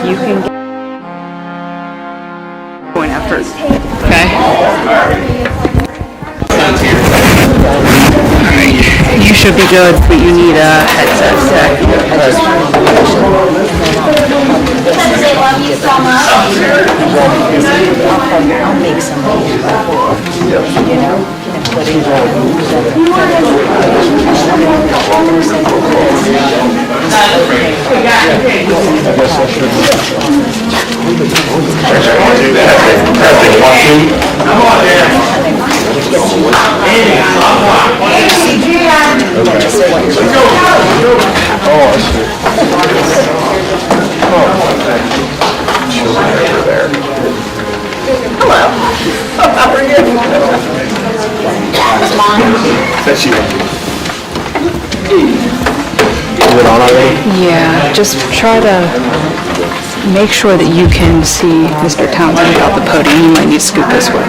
you can get point after. Okay. You should be good, but you need a headset set. I'll make some, you know, and put it Hello. How are you? Is it on already? Yeah, just try to make sure that you can see Mr. Townsend without the podium. You might need to scoot this way.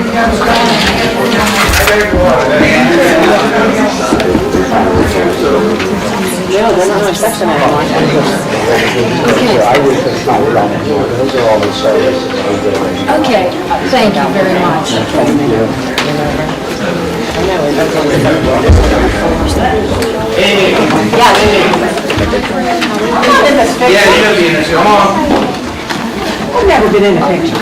Yeah, they're not section anymore. Okay, thank you very much. I've never been in a picture.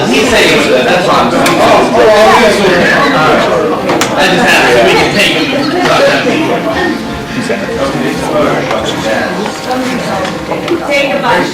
He's saying that's fine. I just have it so we can take it. Take a bunch.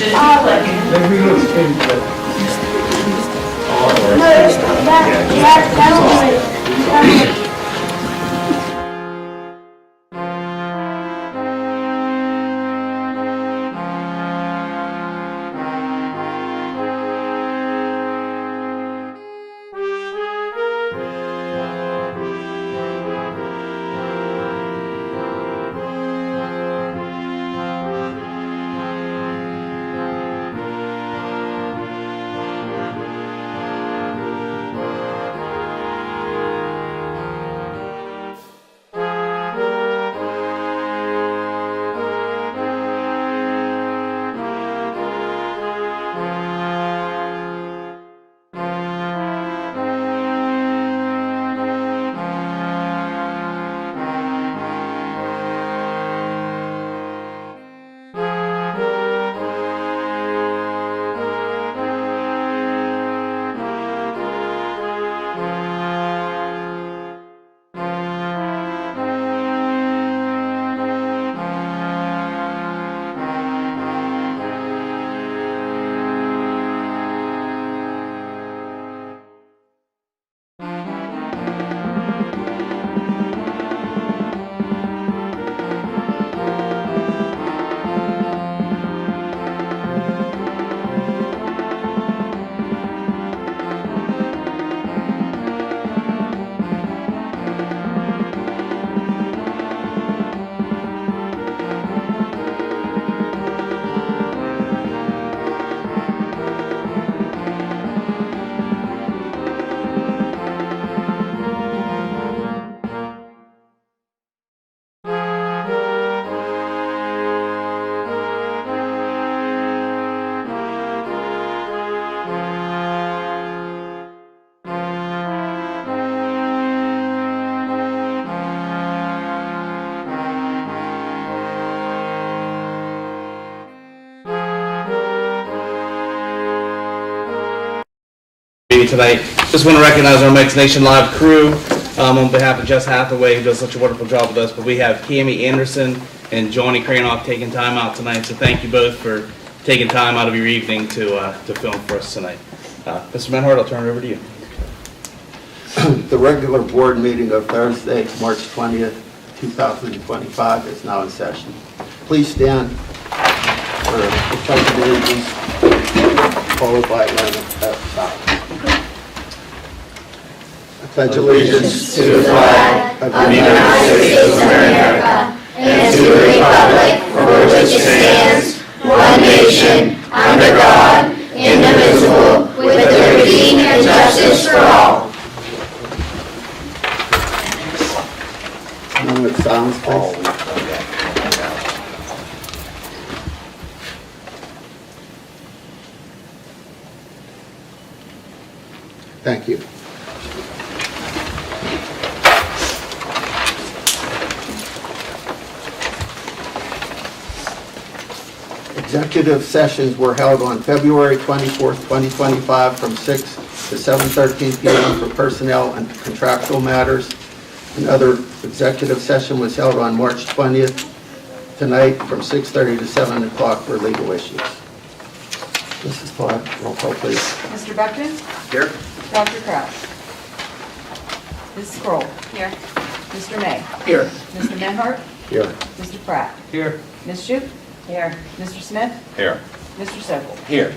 Tonight. Just want to recognize our Mix Nation Live crew on behalf of Jess Hathaway, who does such a wonderful job with us, but we have Cammie Anderson and Johnny Cranoff taking time out tonight, so thank you both for taking time out of your evening to film for us tonight. Mr. Menhart, I'll turn it over to you. The regular board meeting of Thursday, March 20th, 2025 is now in session. Please stand for the pledge of allegiance, followed by a moment of silence. I pledge allegiance to the flag of the United States of America and to the republic for which it stands, one nation, under God, indivisible, with liberty and justice for all. Moment of silence, please. Thank you. Executive sessions were held on February 24th, 2025 from 6 to 7:13 p.m. for personnel and contractual matters. Another executive session was held on March 20th tonight from 6:30 to 7 o'clock for legal issues. Mrs. Clark, roll call please. Mr. Buckton? Here. Dr. Crouch? Ms. Kroll? Here. Mr. May? Here. Mr. Menhart? Here. Mr. Pratt? Here. Ms. Shoup? Here. Mr. Smith? Here. Mr. Sokol? Here.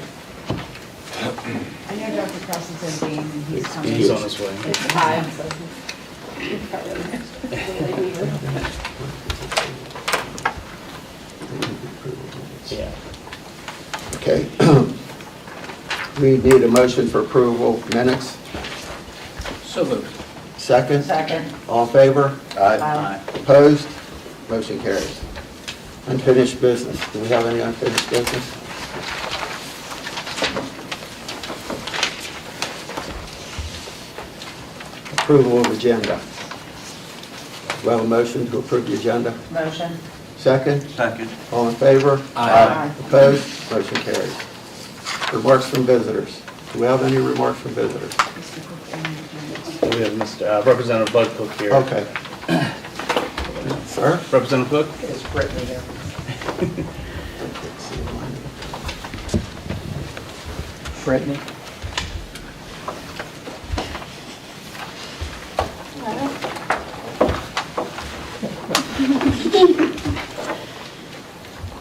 I know Dr. Cross is in game and he's coming. He's on his way. It's time, so. Yeah. Okay. We need a motion for approval of minutes. So moved. Second? Second. All in favor? Aye. Opposed? Motion carries. Unfinished business. Do we have any unfinished business? Approval of agenda. Do we have a motion to approve the agenda? Motion. Second? Second. All in favor? Aye. Opposed? Motion carries. Remarks from visitors. Do we have any remarks from visitors? We have Mr. Representative Bud Cook here. Okay. Sir? Representative Cook? Is Brittany there? Brittany?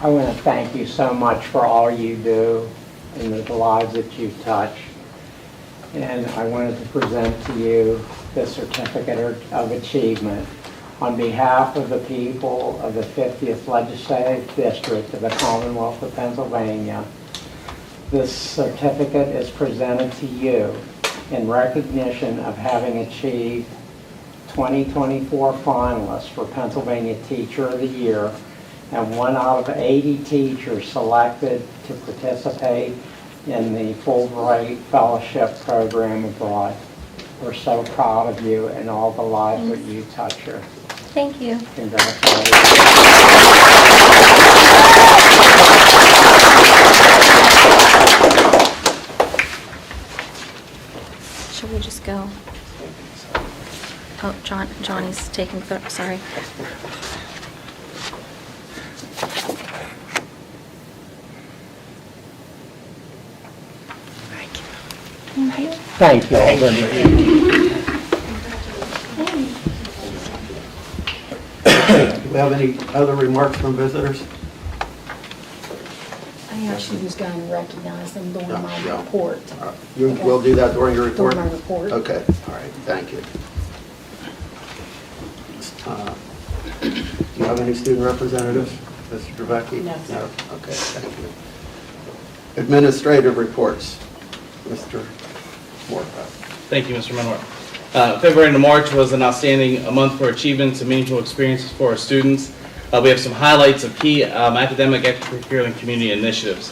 I want to thank you so much for all you do and the lives that you touch. And I wanted to present to you the Certificate of Achievement on behalf of the people of the 50th Legislative District of the Commonwealth of Pennsylvania. This certificate is presented to you in recognition of having achieved 2024 finalists for Pennsylvania Teacher of the Year and 1 out of 80 teachers selected to participate in the Fulbright Fellowship Program abroad. We're so proud of you and all the lives that you touch here. Thank you. Congratulations. Should we just go? Oh, Johnny's taking, sorry. Thank you all very much. Do we have any other remarks from visitors? I actually was going to recognize them during No, my no. report. You will do that during your report? During my report. Okay, all right, thank you. Do you have any student representatives, Mr. Drabecki? No, sir. No? Okay, thank you. Administrative reports, Mr. Moorcraft. Thank you, Mr. Menhart. February to March was an outstanding month for achievements and meaningful experiences for our students. We have some highlights of key academic, extracurricular, and community initiatives.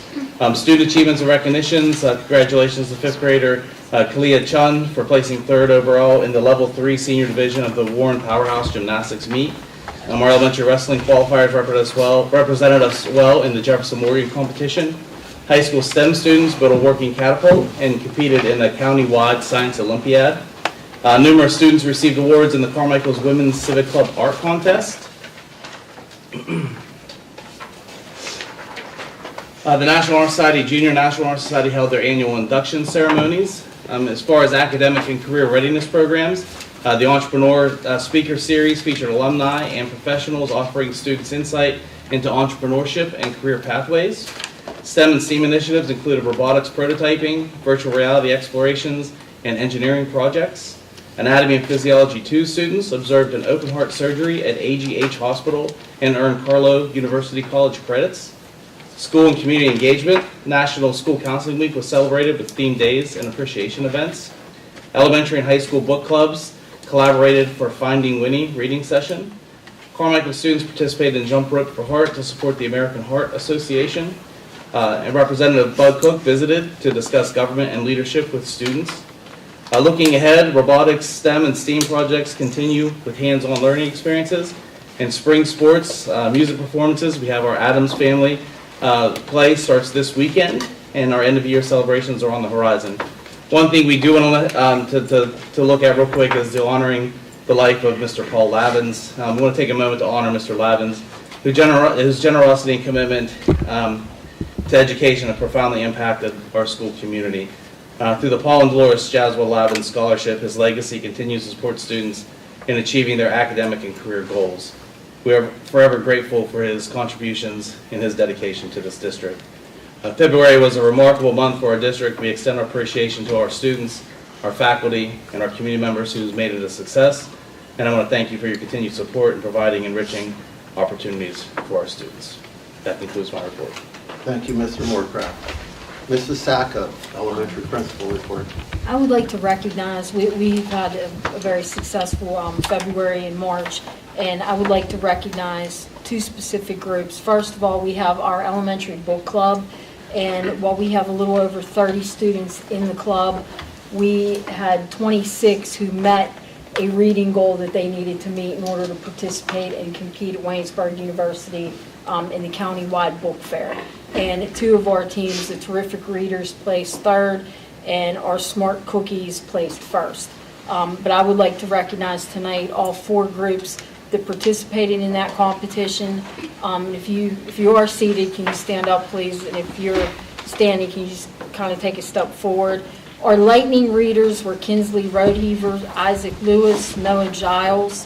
Student achievements and recognitions. Congratulations to 5th grader Kalia Chun for placing 3rd overall in the Level 3 Senior Division of the Warren Powerhouse Gymnastics Meet. Our elementary wrestling qualifiers represented us well in the Jefferson Morgan competition. High school STEM students built a working catapult and competed in the county-wide Science Olympiad. Numerous students received awards in the Carmichaels Women's Civic Club Art Contest. The National Honor Society, Junior National Honor Society held their annual induction ceremonies. As far as academic and career readiness programs, The Entrepreneur Speaker Series featured alumni and professionals offering students insight into entrepreneurship and career pathways. STEM and STEAM initiatives included robotics prototyping, virtual reality explorations, and engineering projects. Anatomy and Physiology 2 students observed an open heart surgery at AGH Hospital and earned Carlow University College credits. School and community engagement. National School Counseling Week was celebrated with themed days and appreciation events. Elementary and high school book clubs collaborated for Finding Winnie reading session. Carmichael students participated in Jump Rope for Heart to support the American Heart Association. And Representative Bud Cook visited to discuss government and leadership with students. Looking ahead, robotics, STEM, and STEAM projects continue with hands-on learning experiences. In spring sports, music performances, we have our Adams Family play starts this weekend, and our end-of-year celebrations are on the horizon. One thing we do want to look at real quick is the honoring the life of Mr. Paul Lavins. We want to take a moment to honor Mr. Lavins, whose generosity and commitment to education have profoundly impacted our school community. Through the Paul and Dolores Jaswell Lavins Scholarship, his legacy continues to support students in achieving their academic and career goals. We are forever grateful for his contributions and his dedication to this district. February was a remarkable month for our district. We extend our appreciation to our students, our faculty, and our community members who's made it a success. And I want to thank you for your continued support in providing enriching opportunities for our students. That concludes my report. Thank you, Mr. Moorcraft. Mrs. Sacco, elementary principal report. I would like to recognize, we've had a very successful February and March, and I would like to recognize two specific groups. First of all, we have our elementary book club, and while we have a little over 30 students in the club, we had 26 who met a reading goal that they needed to meet in order to participate and compete at Waynesburg University in the county-wide book fair. And two of our teams, the Terrific Readers, placed third, and our Smart Cookies placed first. But I would like to recognize tonight all four groups that participated in that competition. If you are seated, can you stand up, please? And if you're standing, can you just kind of take a step forward? Our lightning readers were Kinsley Roadheaver, Isaac Lewis, Noah Giles,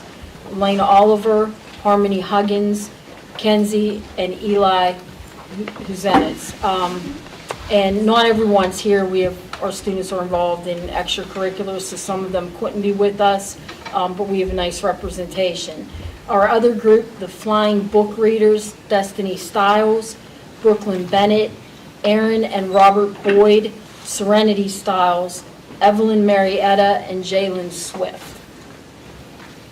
Elena Oliver, Harmony Huggins, Kenzie, and Eli Huzenitz. And not everyone's here. Our students are involved in extracurriculars, so some of them couldn't be with us, but we have a nice representation. Our other group, the Flying Book Readers, Destiny Stiles, Brooklyn Bennett, Aaron and Robert Boyd, Serenity Stiles, Evelyn Marietta, and Jalen Swift.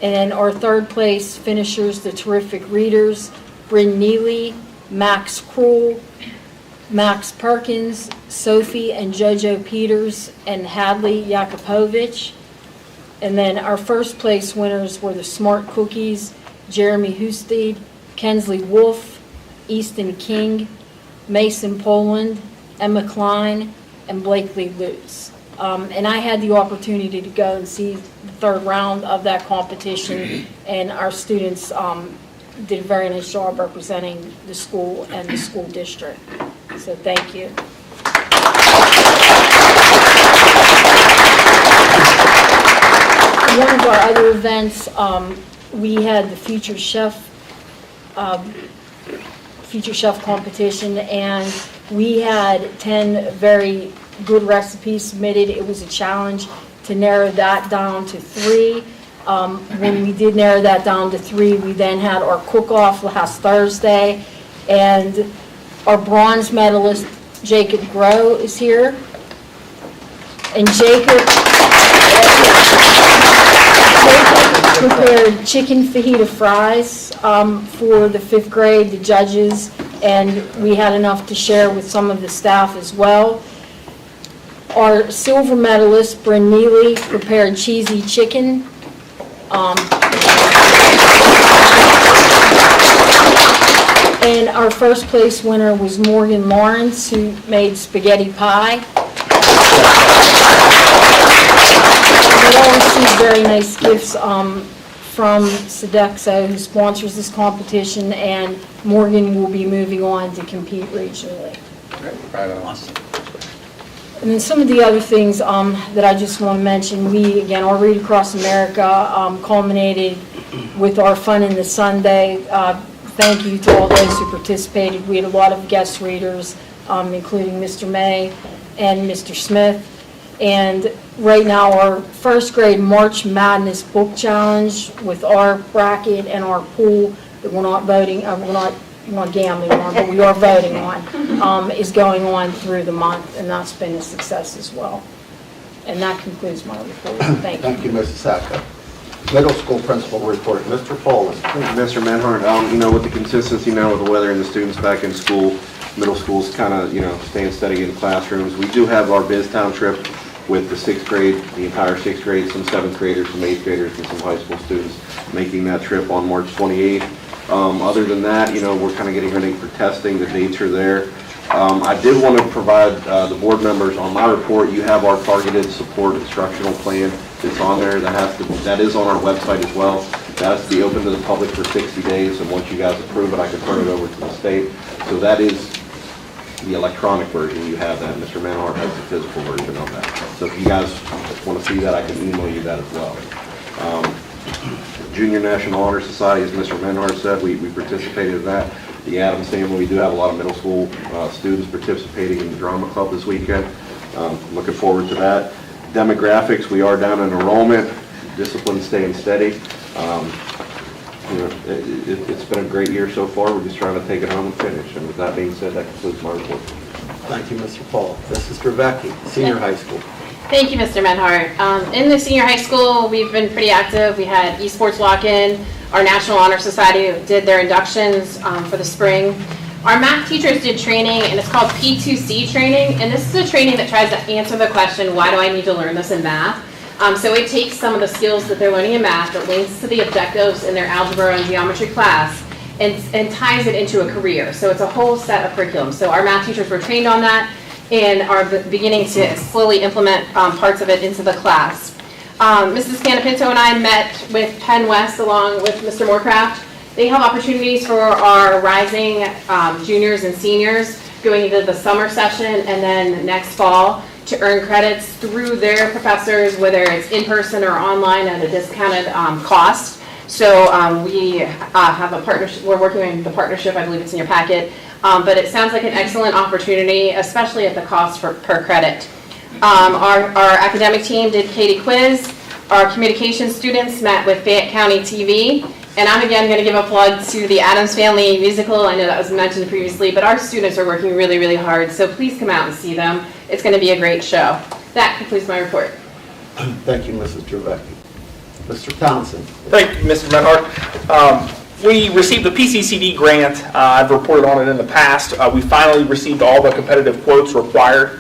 And our third place finishers, the Terrific Readers, Bryn Neely, Max Krull, Max Perkins, Sophie and JoJo Peters, and Hadley Yakupovich. And then our first place winners were the Smart Cookies, Jeremy Husted, Kensley Wolf, Easton King, Mason Poland, Emma Klein, and Blakely Lutz. And I had the opportunity to go and see the third round of that competition, and our students did a very nice job representing the school and the school district. So thank you. One of our other events, we had the Future Chef competition, and we had 10 very good recipes submitted. It was a challenge to narrow that down to 3. When we did narrow that down to 3, we then had our cook-off last Thursday, and our bronze medalist, Jacob Groh, is here. And Jacob prepared chicken fajita fries for the 5th grade, the judges, and we had enough to share with some of the staff as well. Our silver medalist, Bryn Neely, prepared cheesy chicken. And our first place winner was Morgan Lawrence, who made spaghetti pie. We all received very nice gifts from Sodexo, who sponsors this competition, and Morgan will be moving on to compete regionally. Right on. Awesome. And then some of the other things that I just want to mention, we, again, our Read Across America culminated with our Fun in the Sunday. Thank you to all those who participated. We had a lot of guest readers, including Mr. May and Mr. Smith. And right now, our first grade March Madness Book Challenge with our bracket and our pool that we're not voting, we're not gambling on, but we are voting on, is going on through the month, and that's been a success as well. And that concludes my report. Thank you. Thank you, Mrs. Sacco. Middle school principal report, Mr. Foley. Thank you, Mr. Manhart. With the consistency now with the weather and the students back in school, middle school's kind of, staying steady in the classrooms. We do have our Biztown trip with the 6th grade, the entire 6th grade, some 7th graders, some 8th graders, and some high school students making that trip on March 28th. Other than that, we're kind of getting ready for testing. The dates are there. I did want to provide the board members on my report. You have our targeted support instructional plan that's on there. That is on our website as well. That has to be open to the public for 60 days, and once you guys approve it, I can turn it over to the state. So that is the electronic version. You have that. Mr. Manhart has the physical version of that. So if you guys want to see that, I can email you that as well. Junior National Honor Society, as Mr. Manhart said, we participated in that. The Adams family, we do have a lot of middle school students participating in the drama club this weekend. Looking forward to that. Demographics, we are down in enrollment. Discipline staying steady. It's been a great year so far. We're just trying to take it home and finish. And with that being said, that concludes my report. Thank you, Mr. Paul. Mrs. Drevecki, senior high school. Thank you, Mr. Menhart. In the senior high school, we've been pretty active. We had esports walk-in. Our National Honor Society did their inductions for the spring. Our math teachers did training, and it's called P2C training. And this is a training that tries to answer the question, why do I need to learn this in math? So it takes some of the skills that they're learning in math that links to the objectives in their algebra and geometry class and ties it into a career. So it's a whole set of curriculum. So our math teachers were trained on that and are beginning to slowly implement parts of it into the class. Mrs. Canapinto and I met with Penn West along with Mr. Moorcraft. They have opportunities for our rising juniors and seniors going into the summer session and then next fall to earn credits through their professors, whether it's in person or online at a discounted cost. So we have a partnership, we're working on the partnership, I believe it's in your packet, but it sounds like an excellent opportunity, especially at the cost per credit. Our academic team did Katie Quiz. Our communication students met with Fayette County TV. And I'm again going to give a plug to the Addams Family musical. I know that was mentioned previously, but our students are working really, really hard. So please come out and see them. It's going to be a great show. That concludes my report. Thank you, Mrs. Drevecki. Mr. Townsend. Thank you, Mr. Menhart. We received the PCCD grant. I've reported on it in the past. We finally received all the competitive quotes required.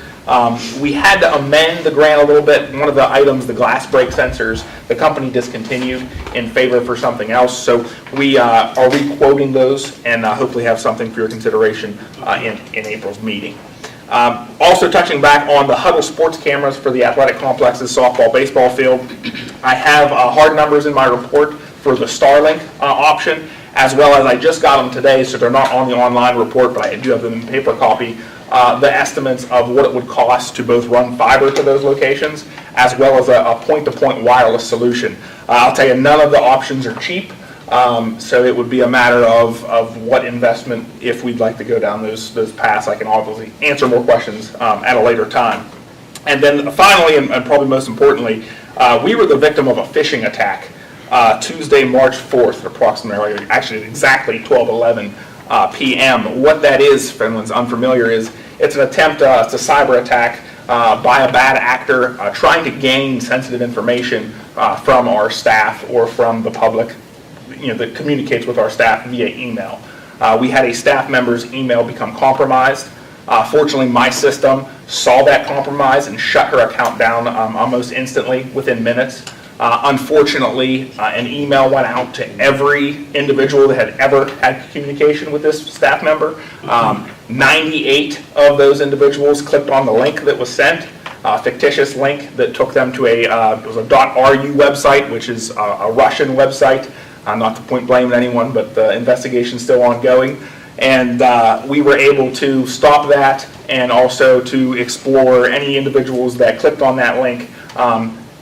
We had to amend the grant a little bit. One of the items, the glass break sensors, the company discontinued in favor for something else. So we are re-quoting those and hopefully have something for your consideration in April's meeting. Also touching back on the Huddle sports cameras for the athletic complexes, softball, baseball field. I have hard numbers in my report for the Starlink option, as well as I just got them today, so they're not on the online report, but I do have them in paper copy. The estimates of what it would cost to both run fiber to those locations, as well as a point-to-point wireless solution. I'll tell you, none of the options are cheap, so it would be a matter of what investment if we'd like to go down those paths. I can obviously answer more questions at a later time. And then finally, and probably most importantly, we were the victim of a phishing attack Tuesday, March 4th, approximately, actually exactly 12:11 p.m. What that is, if anyone's unfamiliar, is it's an attempt to cyber attack by a bad actor trying to gain sensitive information from our staff or from the public, that communicates with our staff via email. We had a staff member's email become compromised. Fortunately, my system saw that compromise and shut her account down almost instantly within minutes. Unfortunately, an email went out to every individual that had ever had communication with this staff member. 98 of those individuals clicked on the link that was sent, a fictitious link that took them to it was a .ru website, which is a Russian website. Not to point blame at anyone, but the investigation's still ongoing. And we were able to stop that and also to explore any individuals that clicked on that link,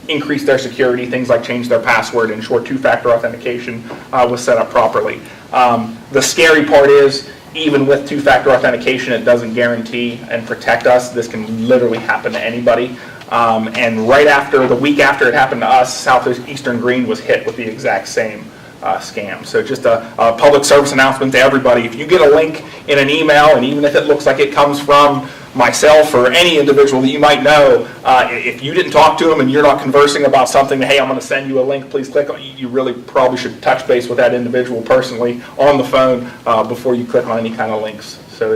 increase their security, things like change their password, and ensure two-factor authentication was set up properly. The scary part is, even with two-factor authentication, it doesn't guarantee and protect us. This can literally happen to anybody. And right after, the week after it happened to us, Southeastern Green was hit with the exact same scam. So just a public service announcement to everybody. If you get a link in an email, and even if it looks like it comes from myself or any individual that you might know, if you didn't talk to them and you're not conversing about something, hey, I'm going to send you a link, please click on it, you really probably should touch base with that individual personally on the phone before you click on any kind of links. So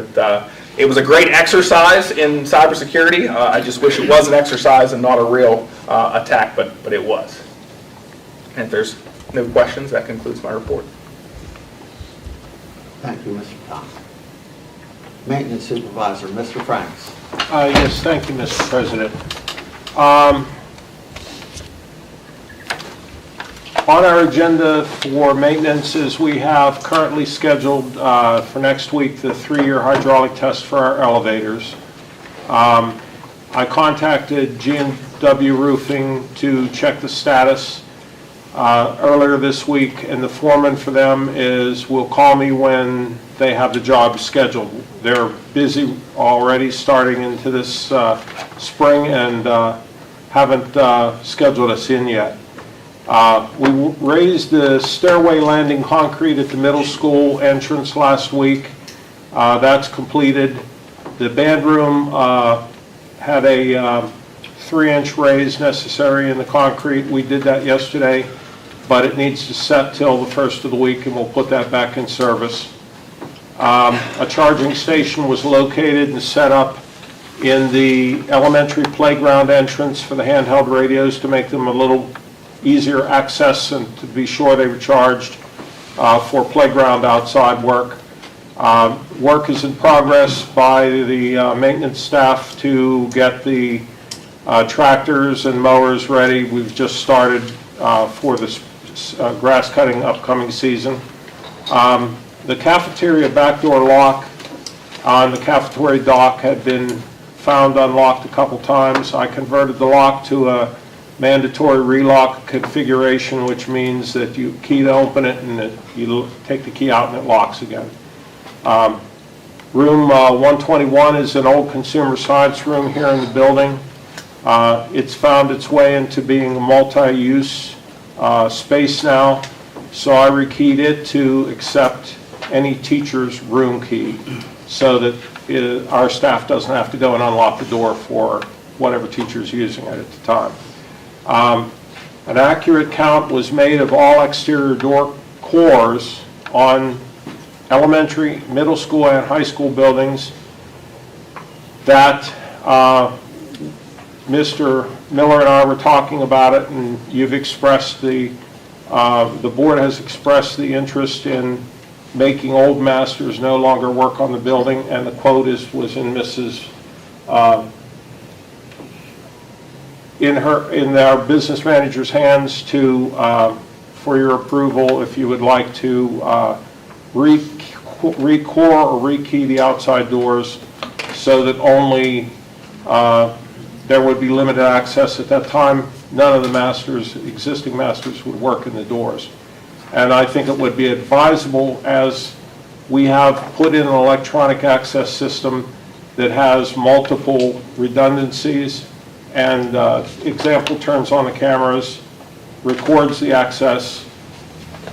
it was a great exercise in cybersecurity. I just wish it was an exercise and not a real attack, but it was. And if there's no questions, that concludes my report. Thank you, Mr. Thompson. Maintenance Supervisor, Mr. Franks. Yes, thank you, Mr. President. On our agenda for maintenance is we have currently scheduled for next week the 3-year hydraulic test for our elevators. I contacted G&W Roofing to check the status earlier this week, and the foreman for them will call me when they have the job scheduled. They're busy already starting into this spring and haven't scheduled us in yet. We raised the stairway landing concrete at the middle school entrance last week. That's completed. The band room had a 3-inch raise necessary in the concrete. We did that yesterday, but it needs to set till the first of the week, and we'll put that back in service. A charging station was located and set up in the elementary playground entrance for the handheld radios to make them a little easier access and to be sure they were charged for playground outside work. Work is in progress by the maintenance staff to get the tractors and mowers ready. We've just started for this grass cutting upcoming season. The cafeteria back door lock on the cafeteria dock had been found unlocked a couple times. I converted the lock to a mandatory relock configuration, which means that you key to open it and you take the key out and it locks again. Room 121 is an old consumer science room here in the building. It's found its way into being a multi-use space now, so I rekeyed it to accept any teacher's room key so that our staff doesn't have to go and unlock the door for whatever teacher's using it at the time. An accurate count was made of all exterior door cores on elementary, middle school, and high school buildings that Mr. Miller and I were talking about it, and you've expressed the board has expressed the interest in making old masters no longer work on the building, and the quote was in Mrs. In our business manager's hands to for your approval if you would like to recore or rekey the outside doors so that only there would be limited access. At that time, none of the existing masters would work in the doors. And I think it would be advisable, as we have put in an electronic access system that has multiple redundancies, and example, turns on the cameras, records the access,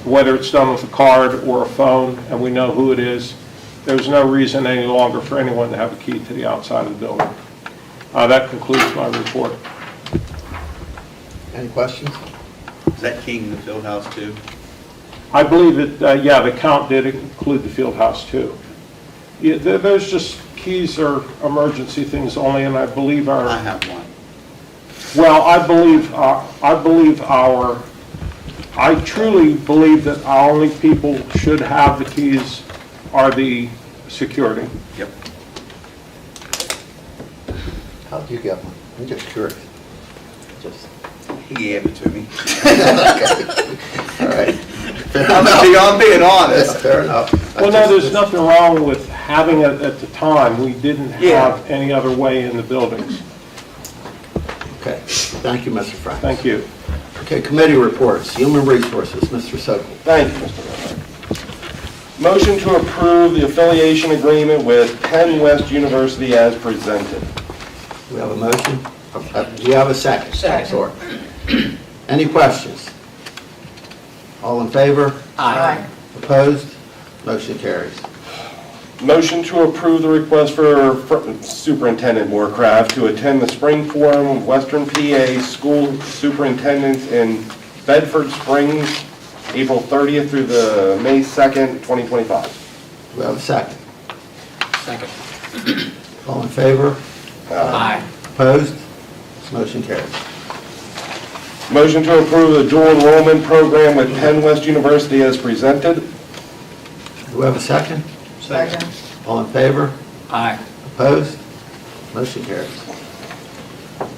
whether it's done with a card or a phone, and we know who it is. There's no reason any longer for anyone to have a key to the outside of the building. That concludes my report. Any questions? Is that keying the field house too? I believe that, yeah, the count did include the field house too. Yeah, there's just keys or emergency things only, and I believe our... I have one. Well, I truly believe that our only people should have the keys are the security. Yep. How'd you get one? I'm just curious. He gave it to me. Okay. All right. I'm being honest. Fair enough. Well, no, there's nothing wrong with having it at the time. We didn't have any other way in the buildings. Okay, thank you, Mr. Frank. Thank you. Okay, committee reports, Human Resources, Mr. Sokol. Thank you, Mr. Mayor. Motion to approve the affiliation agreement with Penn West University as presented. We have a motion? Do you have a second? Second. Sorry. Any questions? All in favor? Aye. Opposed? Motion carries. Motion to approve the request for Superintendent Moorcraft to attend the Spring Forum of Western PA School Superintendents in Bedford Springs, April 30th through the May 2nd, 2025. Do we have a second? Second. All in favor? Aye. Opposed? Motion carries. Motion to approve the dual enrollment program with Penn West University as presented. Do we have a second? Second. All in favor? Aye. Opposed? Motion carries.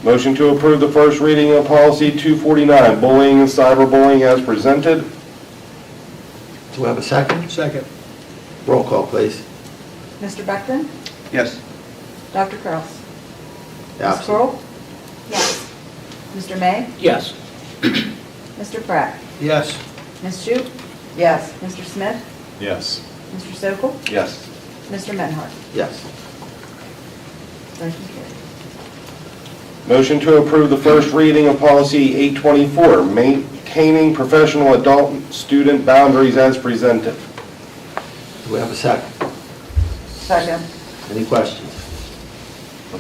Motion to approve the first reading of policy 249, bullying and cyberbullying as presented. Do we have a second? Second. Roll call, please. Mr. Beckman? Yes. Dr. Kraus? Ms. Absent. Kroll? Yes. Mr. May? Yes. Mr. Pratt? Yes. Ms. Shute? Yes. Mr. Smith? Yes. Mr. Sokol? Yes. Mr. Menhart? Yes. Motion carries. Motion to approve the first reading of policy 824, maintaining professional adult-student boundaries as presented. Do we have a second? Second. Any questions?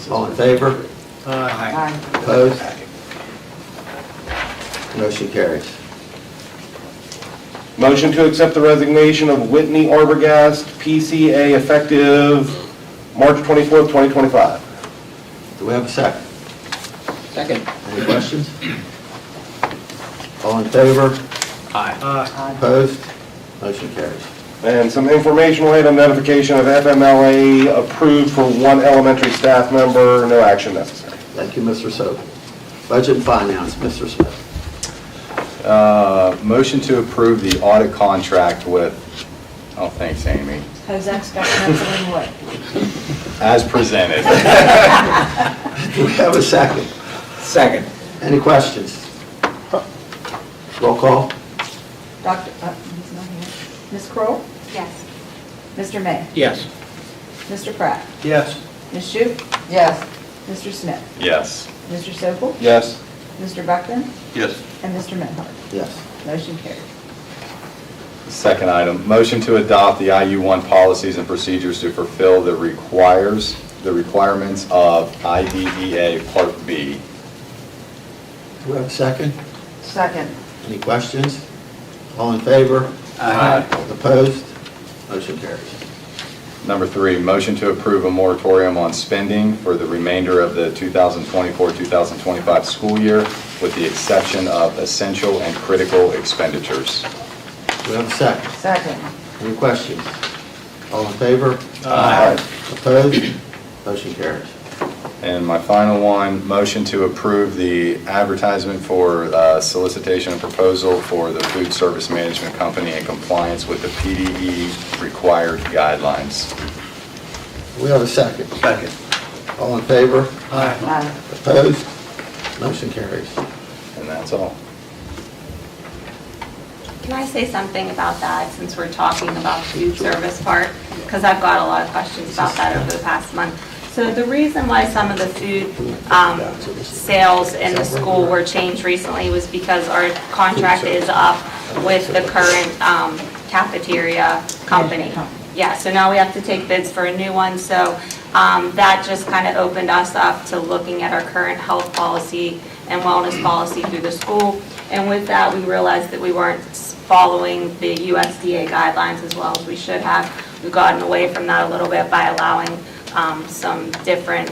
All in favor? Aye. Opposed? Motion carries. Motion to accept the resignation of Whitney Arbogast, PCA, effective March 24th, 2025. Do we have a second? Second. Any questions? All in favor? Aye. Opposed? Motion carries. And some informational item notification of FMLA approved for one elementary staff member, no action necessary. Thank you, Mr. Sokol. Budget and Finance, Mr. Smith. Motion to approve the audit contract with, oh, thanks, Amy, Jose's got pencil and wood. as presented. Do we have a second? Second. Any questions? Roll call? He's not here. Ms. Kroll? Yes. Mr. May? Yes. Mr. Pratt? Yes. Ms. Shute? Yes. Mr. Smith? Yes. Mr. Sokol? Yes. Mr. Beckman? Yes. And Mr. Menhart? Yes. Motion carries. Second item, motion to adopt the IU1 policies and procedures to fulfill the requirements of IDEA Part B. Do we have a second? Second. Any questions? All in favor? Aye. Opposed? Motion carries. Number 3, motion to approve a moratorium on spending for the remainder of the 2024-2025 school year, with the exception of essential and critical expenditures. Do we have a second? Second. Any questions? All in favor? Aye. Opposed? Motion carries. And my final one, motion to approve the advertisement for solicitation and proposal for the food service management company in compliance with the PDE required guidelines. We have a second. Second. All in favor? Aye. Opposed? Motion carries. And that's all. Can I say something about that, since we're talking about the food service part? Because I've got a lot of questions about that over the past month. So the reason why some of the food sales in the school were changed recently was because our contract is up with the current cafeteria company. Yeah, so now we have to take bids for a new one. So that just kind of opened us up to looking at our current health policy and wellness policy through the school. And with that, we realized that we weren't following the USDA guidelines as well as we should have. We've gotten away from that a little bit by allowing some different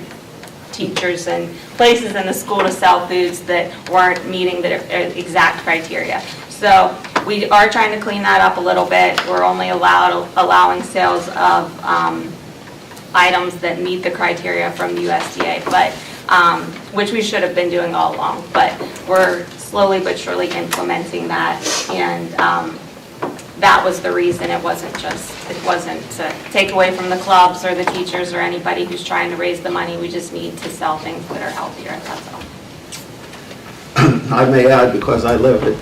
teachers and places in the school to sell foods that weren't meeting the exact criteria. So we are trying to clean that up a little bit. We're only allowing sales of items that meet the criteria from the USDA, but which we should have been doing all along. But we're slowly but surely implementing that, and that was the reason. It wasn't to take away from the clubs or the teachers or anybody who's trying to raise the money. We just need to sell things that are healthier, that's all. I may add, because I live at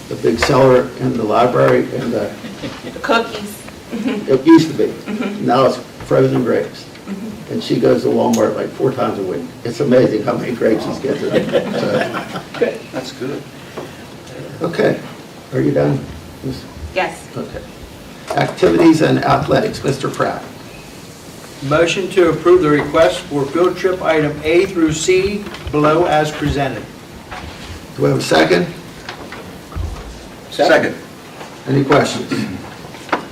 the big seller in the library, and The cookies. it used to be. Now it's frozen grapes. And she goes to Walmart like 4 times a week. It's amazing how many grapes she's getting. Good. That's good. Okay, are you done? Yes. Okay. Activities and athletics, Mr. Pratt. Motion to approve the request for field trip item A through C below as presented. Do we have a second? Second. Any questions?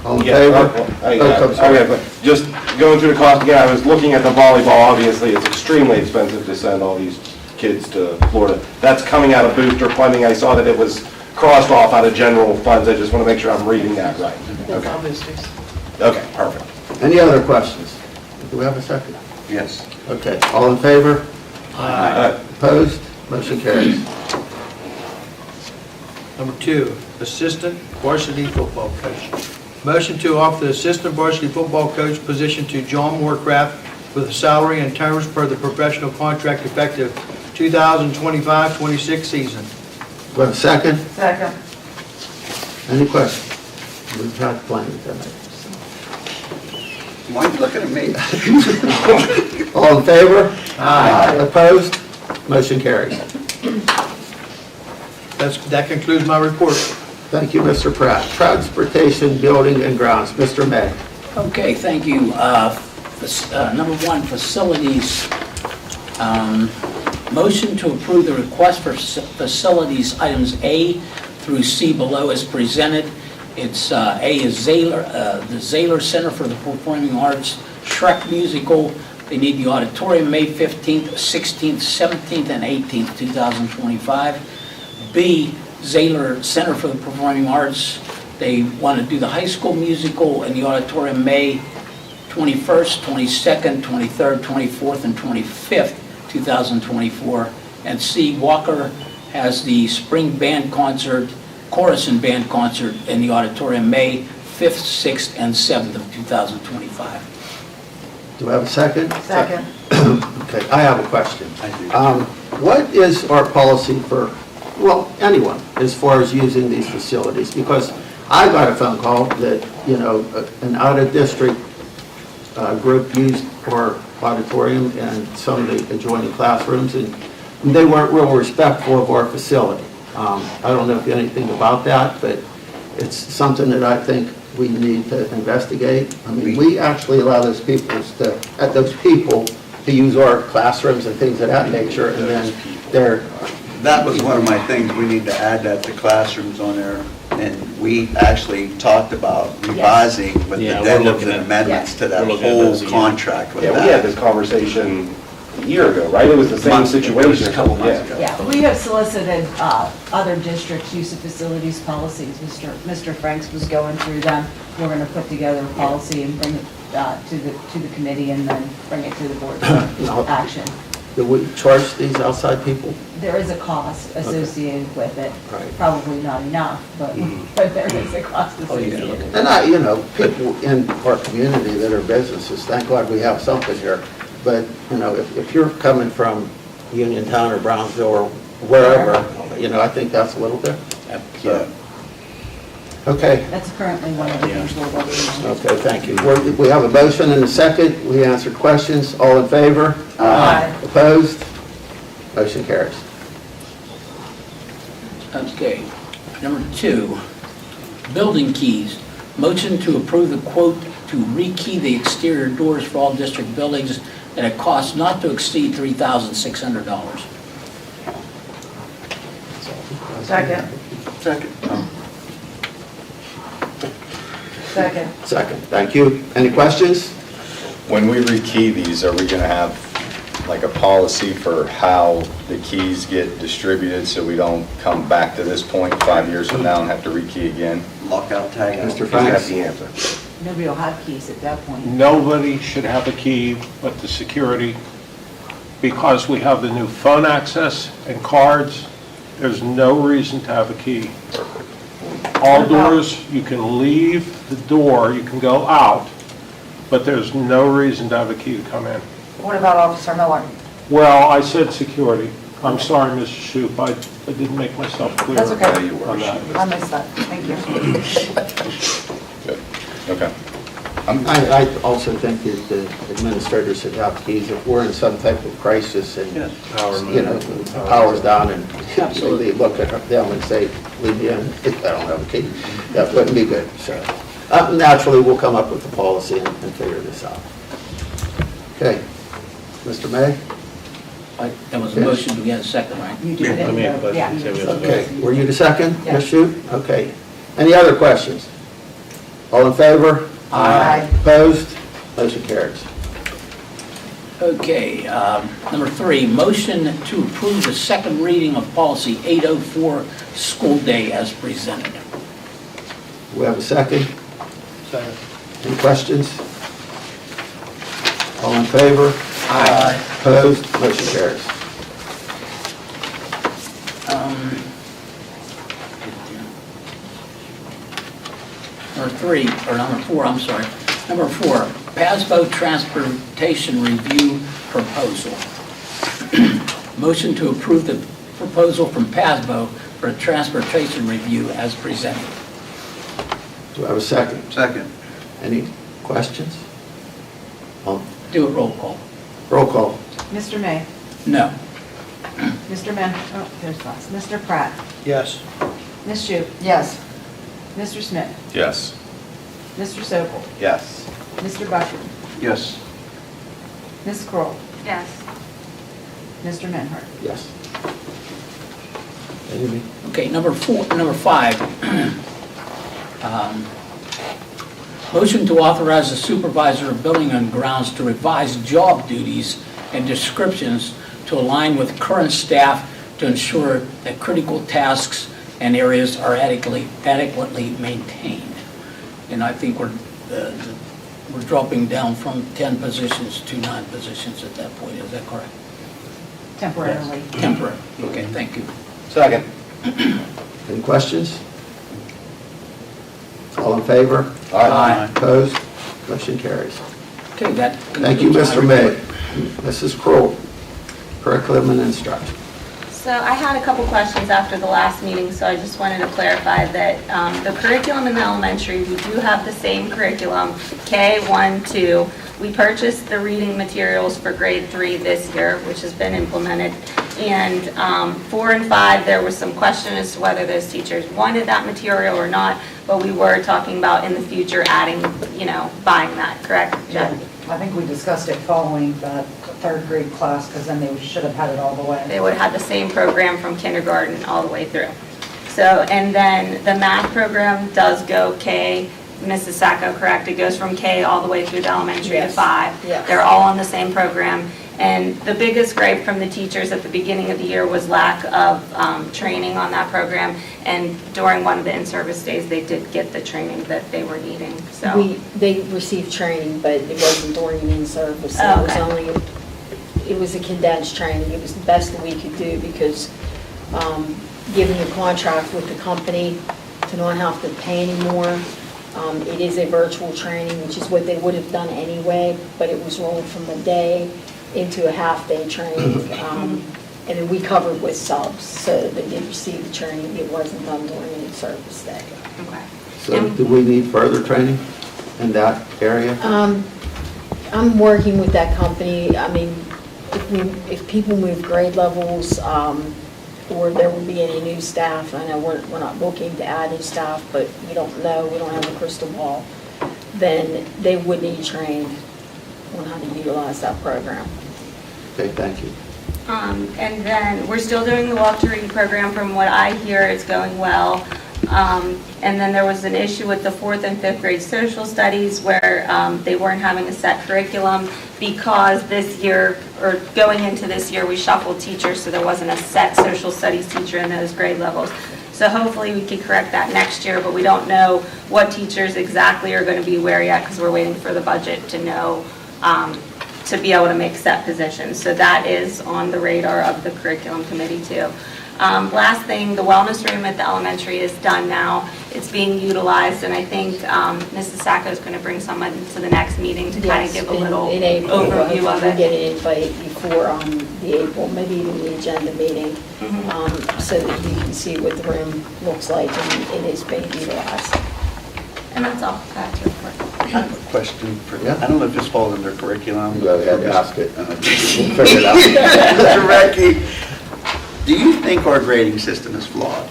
All in Yeah, favor? I'm sorry. Just going through the cost again, I was looking at the volleyball, obviously, it's extremely expensive to send all these kids to Florida. That's coming out of booster funding, I saw that it was crossed off out of general funds, I just want to make sure I'm reading that right. Okay. Okay, perfect. Any other questions? Do we have a second? Yes. Okay, all in favor? Aye. Opposed? Motion carries. Number 2, assistant varsity football coach. Motion to offer the assistant varsity football coach position to John Moorcraft with a salary and terms per the professional contract effective 2025-26 season. Do we have a second? Second. Any questions? We've had plenty tonight. Why are you looking at me? All in favor? Aye. Opposed? Motion carries. That concludes my report. Thank you, Mr. Pratt. Transportation, Building, and Grounds, Mr. May. Okay, thank you. Number 1, facilities. Motion to approve the request for facilities items A through C below as presented. It's A is the Zahler Center for the Performing Arts, Shrek Musical. They need the auditorium May 15th, 16th, 17th, and 18th, 2025. B, Zahler Center for the Performing Arts. They want to do the high school musical in the auditorium May 21st, 22nd, 23rd, 24th, and 25th, 2024. And C, Walker has the spring band concert, chorus and band concert in the auditorium May 5th, 6th, and 7th of 2025. Do I have a second? Second. Okay, I have a question. What is our policy for, well, anyone, as far as using these facilities? Because I got a phone call that, an out-of-district group used our auditorium and some of the adjoining classrooms, and they weren't real respectful of our facility. I don't know if you know anything about that, but it's something that I think we need to investigate. I mean, we actually allow those people to use our classrooms and things of that nature, and then they're... That was one of my things, we need to add that to classrooms on there, and we actually talked about revising with the addendums and amendments to that whole contract with that. Yeah, we had this conversation a year ago, right? It was the same situation. A couple months ago. Yeah, we have solicited other districts' use of facilities policies. Mr. Franks was going through them. We're going to put together a policy and bring it to the committee and then bring it to the board for action. Do we charge these outside people? There is a cost associated with it. Right. Probably not enough, but there is a cost associated with it. And people in our community that are businesses, thank God we have something here. But, if you're coming from Uniontown or Brownsville or wherever, I think that's a little different. So, okay. That's currently one of the things we're working on. Okay, thank you. We have a motion and a second. We answered questions. All in favor? Aye. Opposed? Motion carries. Okay. Number 2, building keys. Motion to approve the quote to rekey the exterior doors for all district buildings at a cost not to exceed $3,600. Second. Second. Thank you. Any questions? When we rekey these, are we going to have like a policy for how the keys get distributed so we don't come back to this point 5 years from now and have to rekey again? Lockout, tag out. Mr. Franks? the answer. Nobody will have keys at that point. Nobody should have a key but the security. Because we have the new phone access and cards, there's no reason to have a key. All doors, you can leave the door, you can go out, but there's no reason to have a key to come in. What about Officer Miller? Well, I said security. I'm sorry, Mr. Shoup, I didn't make myself clear That's okay. on that. I missed that. Thank you. Good. Okay. I also think that the administrators should have keys if we're in some type of crisis and, you know, the power's down and they look at them and say, leave me in, if I don't have a key. That wouldn't be good, so. Naturally, we'll come up with a policy and figure this out. Okay. Mr. May? That was a motion, do we have a second, right? You did it. Yeah. Okay, were you the second? Ms. Shoup? Okay. Any other questions? All in favor? Aye. Opposed? Motion carries. Okay, number 3, motion to approve the second reading of policy 804, school day as presented. Do we have a second? Second. Any questions? All in favor? Aye. Opposed? Motion carries. Number 4, I'm sorry. Number 4, PASBO transportation review proposal. Motion to approve the proposal from PASBO for a transportation review as presented. Do I have a second? Second. Any questions? Do a roll call. Roll call. Mr. May? No. Mr. there's lots. Mr. Pratt? Yes. Ms. Shoup? Yes. Mr. Smith? Yes. Mr. Sokol? Yes. Mr. Buckner? Yes. Ms. Kroll? Yes. Mr. Menhardt? Yes. Amy? Okay, number 5. Motion to authorize the supervisor of building and grounds to revise job duties and descriptions to align with current staff to ensure that critical tasks and areas are adequately maintained. And I think we're dropping down from 10 positions to 9 positions at that point. Is that correct? Temporarily. Temporary. Okay, thank you. Second. Any questions? All in favor? Aye. Opposed? Motion carries. Okay, that Thank you, concludes my Mr. May. report. Mrs. Kroll, curriculum and instruction. So I had a couple questions after the last meeting, so I just wanted to clarify that the curriculum in the elementary, we do have the same curriculum, K, 1, 2. We purchased the reading materials for grade 3 this year, which has been implemented. And 4 and 5, there was some question as to whether those teachers wanted that material or not, but we were talking about in the future adding, buying that, correct, Jen? I think we discussed it following the third grade class, because then they should have had it all the way. They would have the same program from kindergarten all the way through. So, and then the math program does go K, Mrs. Sacco, correct? It goes from K all the way through the elementary to 5. Yes. They're all on the same program. And the biggest gripe from the teachers at the beginning of the year was lack of training on that program. And during one of the in-service days, they did get the training that they were needing, so. They received training, but it wasn't during the in-service. Oh, It was okay. only, it was a condensed training. It was the best that we could do because giving a contract with the company to not have to pay anymore, it is a virtual training, which is what they would have done anyway, but it was rolled from a day into a half-day training. And then we covered with subs, so they did receive the training. It wasn't done during an in-service day. Okay. So do we need further training in that area? I'm working with that company. I mean, if people move grade levels, or there would be any new staff, I know we're not looking to add new staff, but we don't know, we don't have a crystal ball, then they would need trained on how to utilize that program. Okay, thank you. And then we're still doing the walk to read program. From what I hear, it's going well. And then there was an issue with the 4th and 5th grade social studies where they weren't having a set curriculum because this year, or going into this year, we shuffled teachers, so there wasn't a set social studies teacher in those grade levels. So hopefully we can correct that next year, but we don't know what teachers exactly are going to be where yet because we're waiting for the budget to know, to be able to make set positions. So that is on the radar of the curriculum committee too. Last thing, the wellness room at the elementary is done now. It's being utilized, and I think Mrs. Sacco is going to bring someone to the next meeting to kind of give a little in April, overview of we'll it. get an invite before the April, maybe even the agenda meeting, so that you can see what the room looks like and it is being utilized. And that's all I have to report. I have a question for, I don't know if this falls under curriculum. Go ahead, ask it. We'll figure it out. Mr. Radke, do you think our grading system is flawed?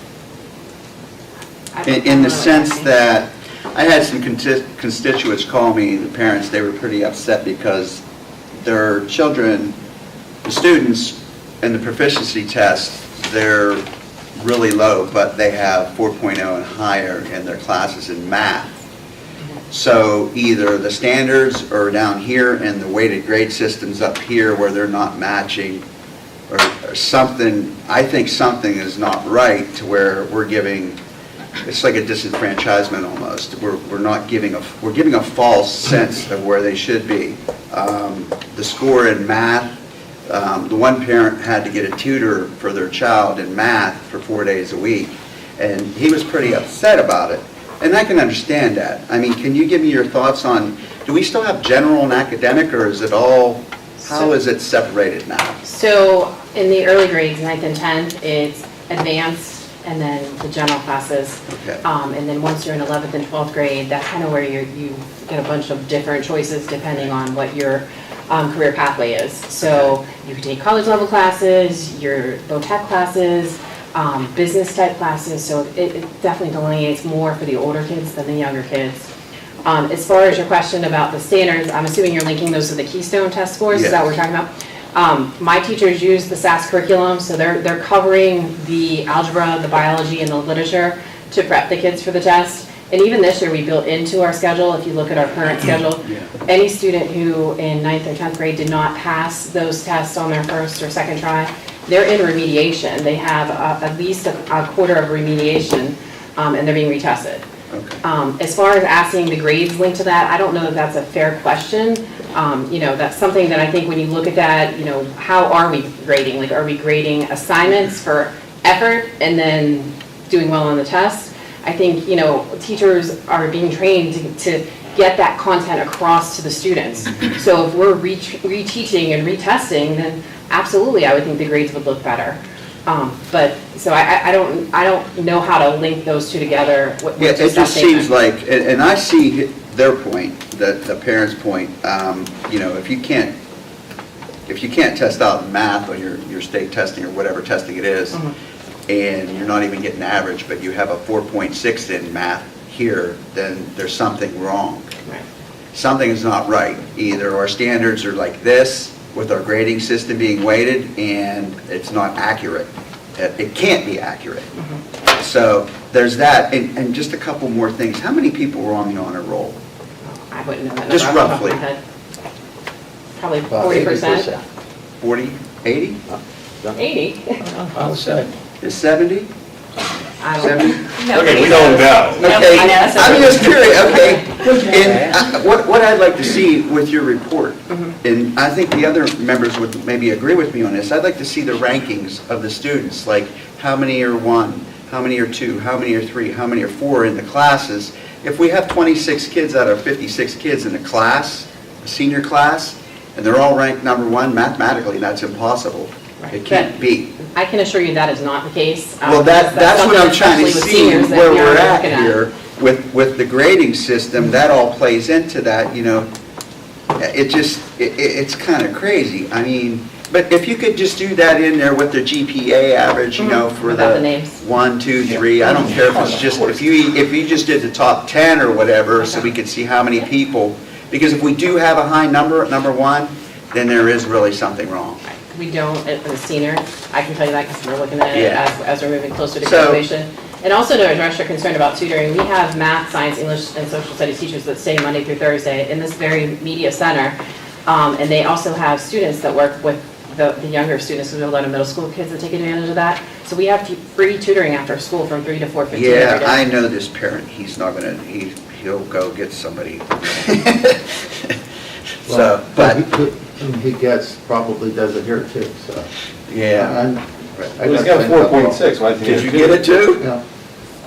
In the sense that, I had some constituents call me, the parents, they were pretty upset because their children, the students, in the proficiency test, they're really low, but they have 4.0 and higher in their classes in math. So either the standards are down here and the weighted grade system's up here where they're not matching, or something, I think something is not right to where we're giving, it's like a disenfranchisement almost. We're not giving we're giving a false sense of where they should be. The score in math, the one parent had to get a tutor for their child in math for 4 days a week, and he was pretty upset about it. And I can understand that. I mean, can you give me your thoughts on, do we still have general and academic, or is it all, how is it separated now? So in the early grades, 9th and 10th, it's advanced and then the general classes. Okay. And then once you're in 11th and 12th grade, that's kind of where you get a bunch of different choices depending on what your career pathway is. So you can take college level classes, your vo-tech classes, business type classes, so it definitely delineates more for the older kids than the younger kids. As far as your question about the standards, I'm assuming you're linking those to the Keystone test scores, is that what we're talking about? My teachers use the SAS curriculum, so they're covering the algebra, the biology, and the literature to prep the kids for the test. And even this year, we built into our schedule, if you look at our current schedule, any student who in 9th or 10th grade did not pass those tests on their first or second try, they're in remediation. They have at least a quarter of remediation, and they're being retested. Okay. As far as asking the grades linked to that, I don't know if that's a fair question. That's something that I think when you look at that, how are we grading? Like, are we grading assignments for effort and then doing well on the test? I think, teachers are being trained to get that content across to the students. So if we're reteaching and retesting, then absolutely, I would think the grades would look better. So I don't know how to link those two together. It just seems like, and I see their point, the parents' point. If you can't test out in math or your state testing or whatever testing it is, and you're not even getting average, but you have a 4.6 in math here, then there's something wrong. Right. Something is not right. Either our standards are like this, with our grading system being weighted, and it's not accurate. It can't be accurate. So there's that, and just a couple more things. How many people were on the honor roll? I wouldn't know that. Just number off the roughly. top of my head. Probably 40%. 40, 80? 80? I would say. Is 70? I don't know. Okay, we don't know. Okay, I know, that's I'm okay. just curious, okay. And what I'd like to see with your report, and I think the other members would maybe agree with me on this, I'd like to see the rankings of the students, like how many are 1, how many are 2, how many are 3, how many are 4 in the classes. If we have 26 kids out of 56 kids in a class, a senior class, and they're all ranked number 1, mathematically, that's impossible. It can't be. I can assure you that is not the case. Well, that's what I'm trying to especially with see, seniors that where we are we're at looking here with the grading system. That all plays into that, it's kind of crazy. I mean, but if you could just do that in there with the GPA average, for Without the the names. 1, 2, 3, I don't care if it's just, if you just did the top 10 or whatever, so we could see how many people, because if we do have a high number at number 1, then there is really something wrong. We don't at the senior. I can tell you that because we're looking at it as we're moving closer to So- graduation. And also to address your concern about tutoring, we have math, science, English, and social studies teachers that stay Monday through Thursday in this very media center. And they also have students that work with the younger students, because we have a lot of middle school kids that take advantage of that. So we have free tutoring after school from 3 to 4:15 every Yeah, day. I know this parent, he's not gonna, he'll go get somebody. So, but, He gets, probably does it here too, so. yeah. Well, he's got a 4.6, why didn't Did you get it too? Yeah.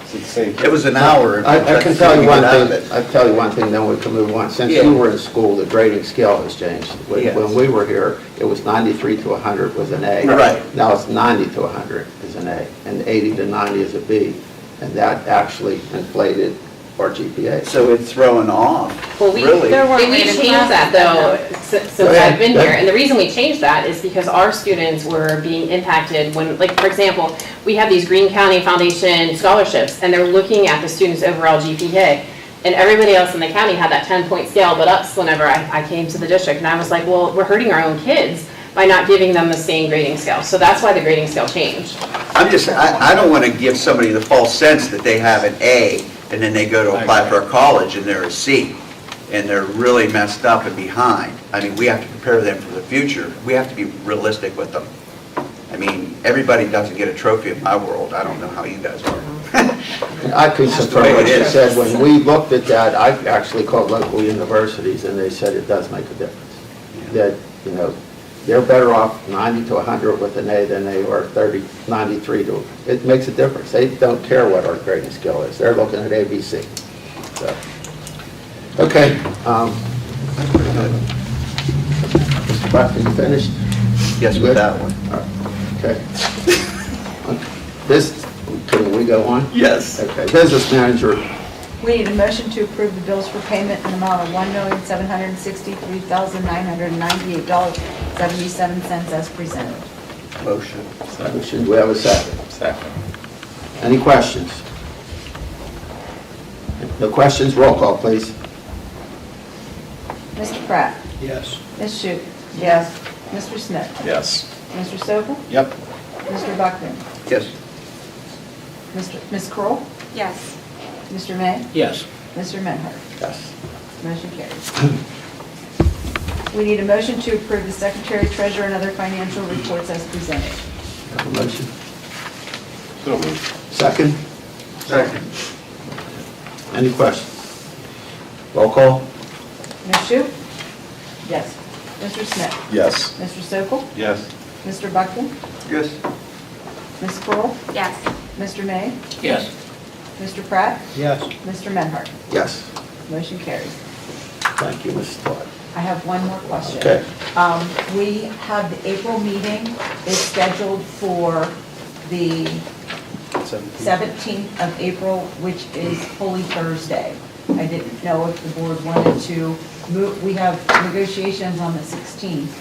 It's the same. It was an hour. I can tell you one Get out of thing, it. I'll tell you one thing, then we can move on. Since Yeah. you were in school, the grading scale has changed. Yes. When we were here, it was 93 to 100 was an A. Right. Now it's 90 to 100 is an A, and 80 to 90 is a B. And that actually inflated our GPA. So it's throwing off, Well, we really. changed that though, since Go ahead. I've been here. And the reason we changed that is because our students were being impacted when, like, for example, we have these Greene County Foundation scholarships and they're looking at the students' overall GPA. And everybody else in the county had that 10-point scale, but us, whenever I came to the district, and I was like, well, we're hurting our own kids by not giving them the same grading scale. So that's why the grading scale changed. I don't want to give somebody the false sense that they have an A and then they go to apply for a college and they're a C and they're really messed up and behind. I mean, we have to prepare them for the future. We have to be realistic with them. I mean, everybody doesn't get a trophy in my world. I don't know how you guys are. I could That's the confirm way what it you is. said. When we looked at that, I actually called local universities, and they said it does make a difference. That, you know, they're better off 90 to 100 with an A than they are 93 to, it makes a difference. They don't care what our grading scale is. They're looking at ABC. So, okay. That's pretty good. Mr. Buck, you finished? Yes, with that one. Okay. Can we go on? Yes. Okay, business manager, We need a motion to approve the bills for payment in the amount of $1,763,998.77 as presented. Motion. should we have a second? Second. Any questions? No questions, roll call, please. Mr. Pratt? Yes. Ms. Shute? Yes. Mr. Smith? Yes. Mr. Sokol? Yep. Mr. Buckman? Yes. Ms. Kroll? Yes. Mr. May? Yes. Mr. Menhardt? Yes. Motion carries. We need a motion to approve the secretary, treasurer, and other financial reports as presented. Have a motion? So moved. Second? Second. Any questions? Roll call? Ms. Shute? Yes. Mr. Smith? Yes. Mr. Sokol? Yes. Mr. Buckman? Yes. Ms. Kroll? Yes. Mr. May? Yes. Mr. Pratt? Yes. Mr. Menhardt? Yes. Motion carries. Thank you, Mrs. Todd. I have one more question. Okay. We have the April meeting is scheduled for the 17th of April, which is Holy Thursday. I didn't know if the board wanted to move, we have negotiations on the 16th.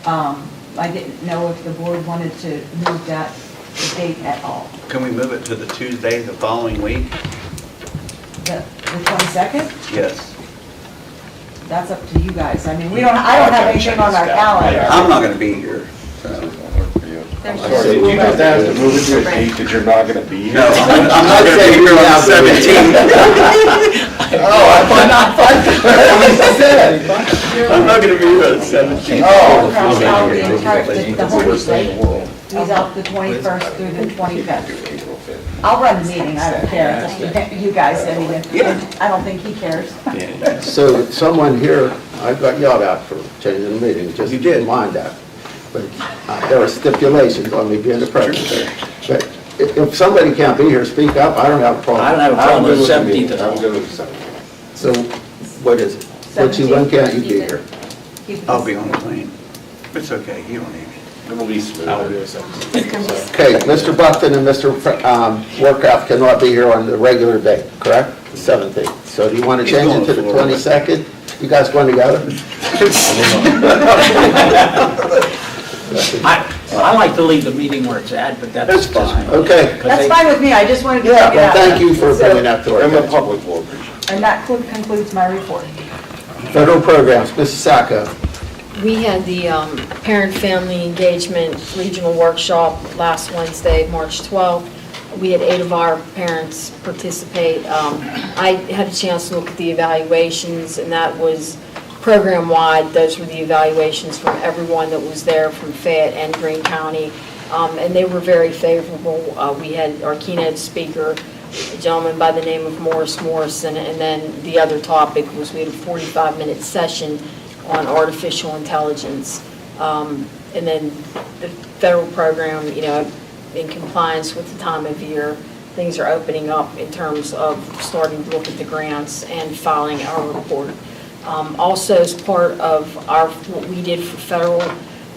I didn't know if the board wanted to move that date at all. Can we move it to the Tuesday the following week? The 22nd? Yes. That's up to you guys. I mean, I don't have anything on our calendar. I'm not going to be here. so. I'm sorry, did you just have to move it to a date that you're not going to be here? No, I'm not going to be here on the 17th. Oh, I thought not. I'm not going to be here on the 17th. Out the entire, the whole week, right? He's out the 21st through the 25th. I'll run the meeting, I don't care. You guys, I mean, I don't think he cares. So someone here, I got yelled at for changing the meeting, just You did. mind that. But there are stipulations on me being the president. But if somebody can't be here, speak up, I don't have a problem. I don't have a problem with the 17th at I'm all. good with the 17th. So what is it? When can't you be here? I'll be on the plane. It's okay, you don't need me. It'll be smooth. Okay, Mr. Buckton and Mr. Warcraft cannot be here on the regular date, correct? The 17th. So do you want to He's change going it to the to Florida. 22nd? You guys going together? I like to leave the meeting where it's at, but that's That's just fine. me. Okay. That's fine with me, I just wanted to Yeah, bring it well, up. thank you for bringing that to our And the attention. public will appreciate it. And that concludes my report. Federal programs, Mrs. Sacco. We had the Parent-Family Engagement Regional Workshop last Wednesday, March 12th. We had 8 of our parents participate. I had a chance to look at the evaluations, and that was program-wide. Those were the evaluations from everyone that was there from Fayette and Greene County, and they were very favorable. We had our keynote speaker, a gentleman by the name of Morris Morrison, and then the other topic was we had a 45-minute session on artificial intelligence. And then the federal program, in compliance with the time of year. Things are opening up in terms of starting to look at the grants and filing our report. Also, as part of what we did for federal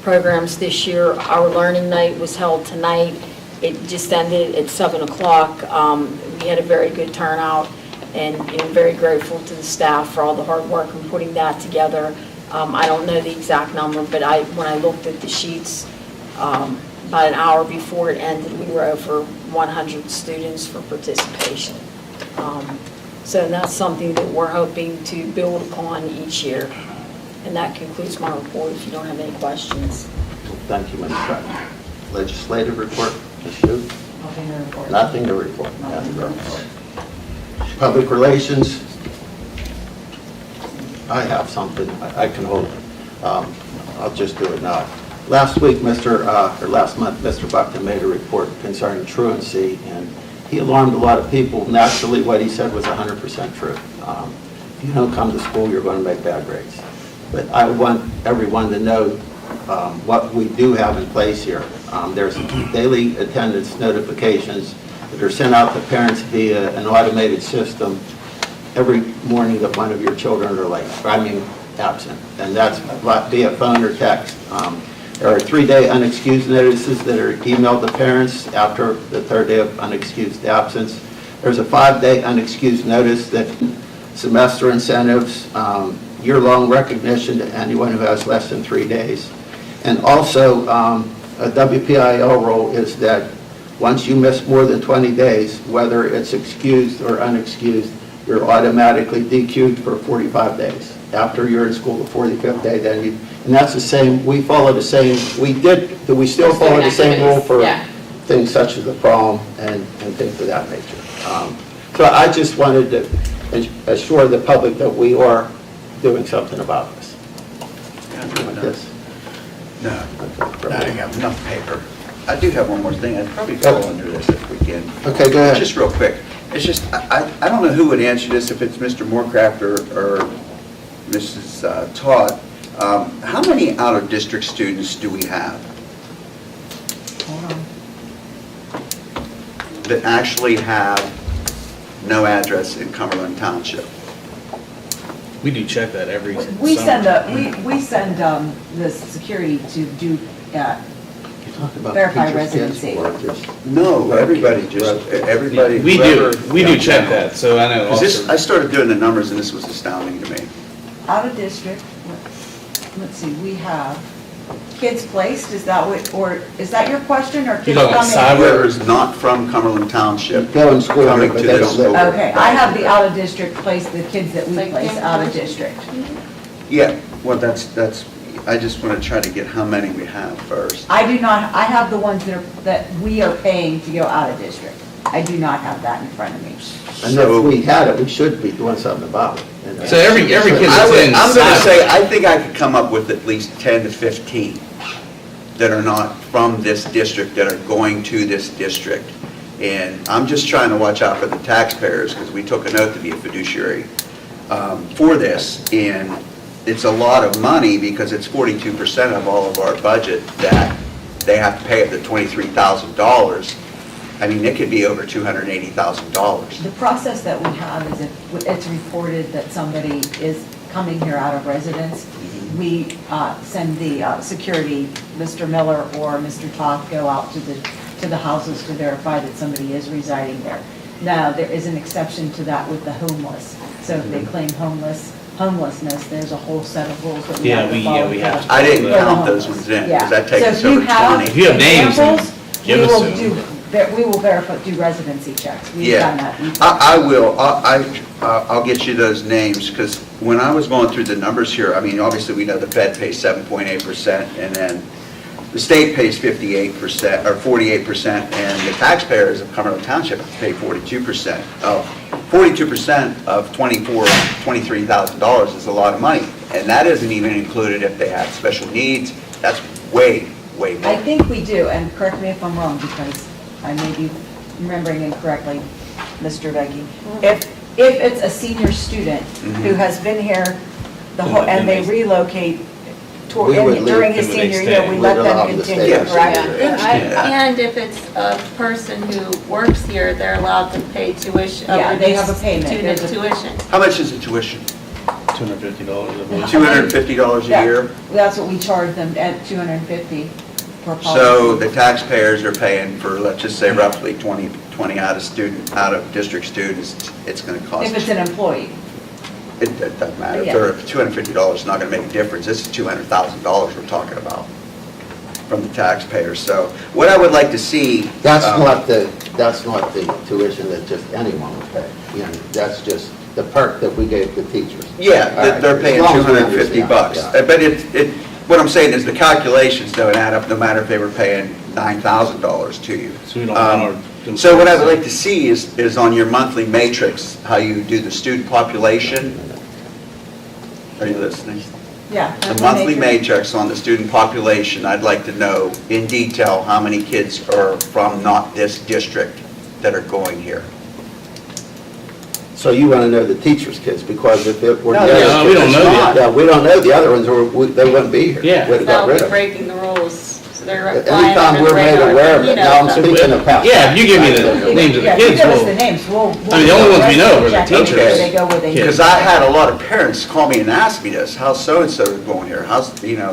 programs this year, our learning night was held tonight. It just ended at 7 o'clock. We had a very good turnout, and very grateful to the staff for all the hard work in putting that together. I don't know the exact number, but when I looked at the sheets, about an hour before it ended, we were over 100 students for participation. So that's something that we're hoping to build upon each year. And that concludes my report, if you don't have any questions. Thank you, Madam President. Legislative report, Ms. Shute? Nothing to report. Nothing to report. Public relations, I have something, I can hold it. I'll just do it now. Last week, last month, Mr. Buckton made a report concerning truancy, and he alarmed a lot of people. Naturally, what he said was 100% true. If you don't come to school, you're going to make bad grades. But I want everyone to know what we do have in place here. There's daily attendance notifications that are sent out to parents via an automated system every morning that one of your children are absent. And that's via phone or text. There are 3-day unexcused notices that are emailed to parents after the 3rd day of unexcused absence. There's a 5-day unexcused notice that semester incentives, year-long recognition to anyone who has less than 3 days. And also, a WPIL rule is that once you miss more than 20 days, whether it's excused or unexcused, you're automatically DQ'd for 45 days. After you're in school the 45th day, then you, and that's the same, we follow the same, we still follow the same rule for things such as the prom and things of that nature. So I just wanted to assure the public that we are doing something about this. No, I have enough paper. I do have one more thing. I'd probably fall under this if we can. Okay, go ahead. Just real quick. It's just, I don't know who would answer this, if it's Mr. Moorcraft or Mrs. Todd. How many out-of-district students do we have that actually have no address in Cumberland Township? We do check that every We summer. we send the security to do verify residency. No, everybody, everybody. We do check that, so I know. Because I started doing the numbers and this was astounding to me. Out of district, let's see, we have kids placed, is that what, or is that your question, or kids coming? Whoever's not from Cumberland Township Go in school, coming but to they this. don't live. Okay, I have the out of district placed, the kids that we place out of district. Yeah, well, that's, I just want to try to get how many we have first. I do not, I have the ones that we are paying to go out of district. I do not have that in front of me. And if we had it, we should be doing something about it. So every kid that's in. I'm going to say, I think I could come up with at least 10 to 15 that are not from this district, that are going to this district. And I'm just trying to watch out for the taxpayers, because we took an oath to be a fiduciary for this. And it's a lot of money, because it's 42% of all of our budget that they have to pay up to $23,000. I mean, it could be over $280,000. The process that we have is if it's reported that somebody is coming here out of residence, we send the security, Mr. Miller or Mr. Toth, go out to the houses to verify that somebody is residing there. Now, there is an exception to that with the homeless. So if they claim homelessness, there's a whole set of rules that we have to follow. we have. I didn't count those ones in, because that takes us over 20. If you have names, give us some. We will verify, do residency checks. We've done that. I will. I'll get you those names, because when I was going through the numbers here, I mean, obviously we know the Fed pays 7.8%, and then the state pays 58% or 48%, and the taxpayers of Cumberland Township pay 42%. 42% of $23,000 is a lot of money, and that isn't even included if they have special needs. That's way more. I think we do, and correct me if I'm wrong, because I may be remembering incorrectly, Mr. Vecchi. If it's a senior student who has been here and they relocate toward, We would during leave his them when they senior year, stay. we We'd let allow them them to continue, stay. correct? And if it's a person who works here, they're allowed to pay tuition, Yeah, they have a reduced payment. student There's a- tuition. How much is the tuition? $250, I believe. $250 a Yeah, year? That's what we charge them at $250 per policy. So the taxpayers are paying for, let's just say roughly 20 out of district students, it's going to cost. If it's an employee. It doesn't matter. If Yeah. they're $250 is not going to make a difference. This is $200,000 we're talking about from the taxpayers. So what I would like to see. That's not the tuition that just anyone would pay. You know, that's just the perk that we gave the teachers. Yeah, All right. they're paying As long as we $250. understand, yeah. But what I'm saying is the calculations don't add up no matter if they were paying $9,000 to you. So we don't want our. So what I would like to see is on your monthly matrix, how you do the student population. Are you listening? Yeah. The monthly matrix on the student population, I'd like to know in detail how many kids are from not this district that are going here. So you want to know the teachers' kids, because if it were the No, other no, kids. we don't know the- Yeah, we don't know the other ones, or they wouldn't be here. Yeah. We'd have got They'll rid be of them. breaking the rules, so they're flying Anytime under we're the made radar, aware of you it, know, now I'm so- speaking of past. Yeah, if you give me the names of the Yeah, if you kids, give us we'll. the names, we'll. I mean, the only ones we know are the check and see where teachers. They go where they. Because I had a lot of parents call me and ask me this, how's so-and-so going here? How's, I mean.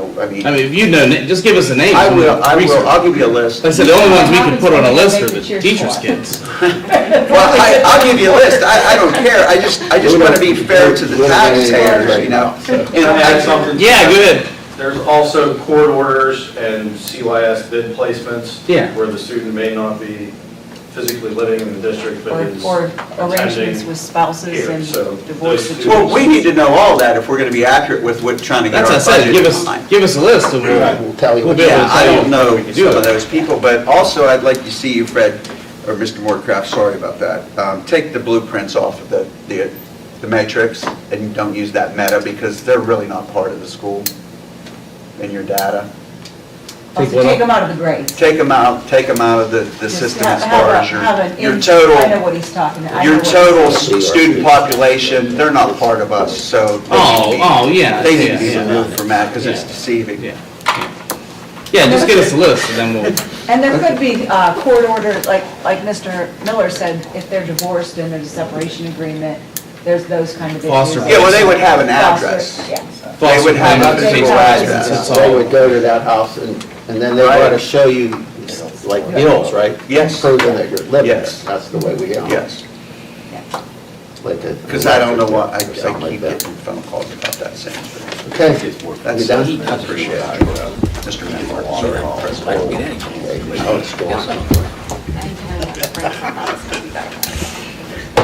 I mean, if you know, just give us the names. I and will, we'll research. I'll give you a list. Like I said, the only ones we can put on a What list happens are when the they make teachers' the kids. Well, I'll give you a list. I don't care. I just want to be fair to the taxpayers, you know? Can I add something? Yeah, go ahead. There's also court orders and CYS bid placements. Yeah. Where the student may not be physically living in the district, but is Or arrangements attending with spouses here. and So divorce those situations. Well, we need to know all that if we're going to be accurate with what, trying to get That's our what I said, budget in line. give us a list and We'll tell you we'll what. be able to Yeah, I tell you don't know what we can do some of with it. those people, but also I'd like to see you, Fred, or Mr. Moorcraft, sorry about that, take the blueprints off of the matrix and don't use that meta because they're really not part of the school in your data. Also, take them out of the grades. Take them out of the Just system have- as far as have an your in- total. I know what he's talking about. I know Your what he's total saying. student population, they're not part of us, so. Yeah. They need to be yeah. removed from that because it's Yeah. deceiving. Yeah. Yeah, just give us a list and then we'll. And there could be court order, like Mr. Miller said, if they're divorced and there's a separation agreement, there's those kind of issues. Foster Yeah, well, they would have an Foster, address. Yeah. They would have a Foster physical parents, address. it's They all- would go to that house and then they want to show you, like, bills, right? Yes. Proving that you're living there. Yes. That's the way we go. Yes, Like a- because I don't know what, I Something like keep that. getting phone calls about that same thing. Okay. That's, You done? I appreciate it. Mr. Menard, sorry, President. Oh, it's gone.